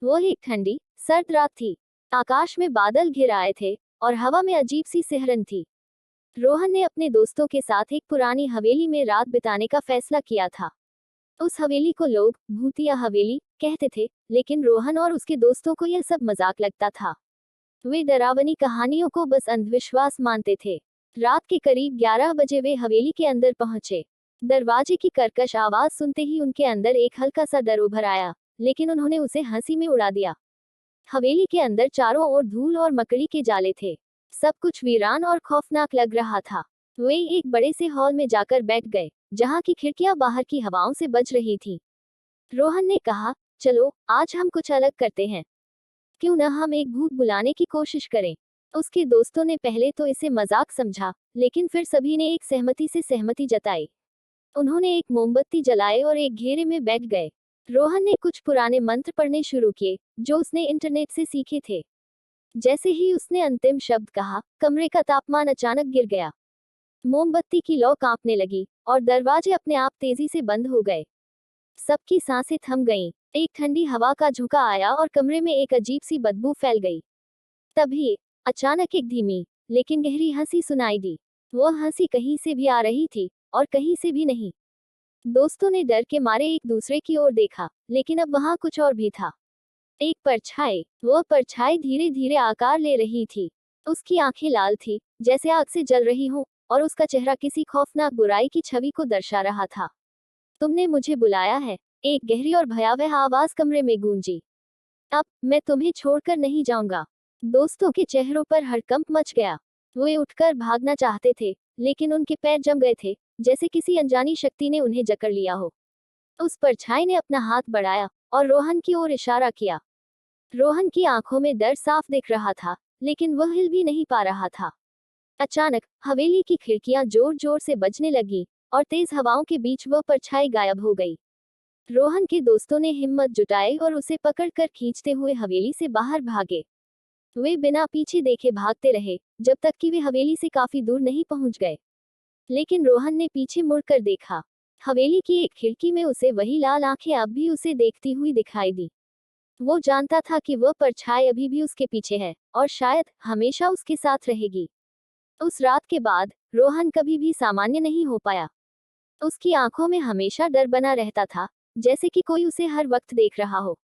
वो एक ठंडी, सर्द रात थी। आकाश में बादल घिर आए थे और हवा में अजीब सी सिहरन थी। रोहन ने अपने दोस्तों के साथ एक पुरानी हवेली में रात बिताने का फैसला किया था। उस हवेली को लोग भूतिया हवेली कहते थे, लेकिन रोहन और उसके दोस्तों को यह सब मजाक लगता था। वे डरावनी कहानियों को बस अंधविश्वास मानते थे। रात के करीब 11 बजे वे हवेली के अंदर पहुंचे। दरवाजे की कर्कश आवाज सुनते ही उनके अंदर एक हल्का सा डर उभर आया, लेकिन उन्होंने उसे हंसी में उड़ा दिया। हवेली के अंदर चारों ओर धूल और मकड़ी के जाले थे। सब कुछ वीरान और खौफनाक लग रहा था। वे एक बड़े से हॉल में जाकर बैठ गए, जहाँ की खिड़कियां बाहर की हवाओं से बज रही थीं। रोहन ने कहा, चलो आज हम कुछ अलग करते हैं। क्यों न हम एक भूत बुलाने की कोशिश करें। उसके दोस्तों ने पहले तो इसे मजाक समझा, लेकिन फिर सभी ने एक सहमति से सहमति जताई। उन्होंने एक मोमबत्ती जलाए और एक घेरे में बैठ गए। रोहन ने कुछ पुराने मंत्र पढ़ने शुरू किए, जो उसने इंटरनेट से सीखे थे। जैसे ही उसने अंतिम शब्द कहा, कमरे का तापमान अचानक गिर गया। मोमबत्ती की लौ कांपने लगी और दरवाजे अपने आप तेजी से बंद हो गए। सबकी सांसें थम गईं। एक ठंडी हवा का झोंका आया और कमरे में एक अजीब सी बदबू फैल गई। तभी अचानक एक धीमी लेकिन गहरी हंसी सुनाई दी। वो हंसी कहीं से भी आ रही थी और कहीं से भी नहीं। दोस्तों ने डर के मारे एक दूसरे की ओर देखा, लेकिन अब वहां कुछ और भी था। एक परछाई। वो परछाई धीरे धीरे आकार ले रही थी। उसकी आंखें लाल थी, जैसे आग से जल रही हों, और उसका चेहरा किसी खौफनाक बुराई की छवि को दर्शा रहा था। तुमने मुझे बुलाया है, एक गहरी और भयावह आवाज कमरे में गूंजी। अब मैं तुम्हें छोड़कर नहीं जाऊंगा। दोस्तों के चेहरों पर हड़कंप मच गया। वे उठकर भागना चाहते थे, लेकिन उनके पैर जम गए थे, जैसे किसी अनजानी शक्ति ने उन्हें जकड़ लिया हो। उस परछाई ने अपना हाथ बढ़ाया और रोहन की ओर इशारा किया। रोहन की आंखों में डर साफ दिख रहा था, लेकिन वह हिल भी नहीं पा रहा था। अचानक हवेली की खिड़कियां जोर जोर से बजने लगी और तेज हवाओं के बीच वह परछाई गायब हो गई। रोहन के दोस्तों ने हिम्मत जुटाई और उसे पकड़कर खींचते हुए हवेली से बाहर भागे। वे बिना पीछे देखे भागते रहे, जब तक कि वे हवेली से काफी दूर नहीं पहुंच गए। लेकिन रोहन ने पीछे मुड़कर देखा। हवेली की एक खिड़की में उसे वही लाल आंखें अब भी उसे देखती हुई दिखाई दी। वो जानता था कि वह परछाई अभी भी उसके पीछे है और शायद हमेशा उसके साथ रहेगी। उस रात के बाद रोहन कभी भी सामान्य नहीं हो पाया। उसकी आंखों में हमेशा डर बना रहता था, जैसे कि कोई उसे हर वक्त देख रहा हो।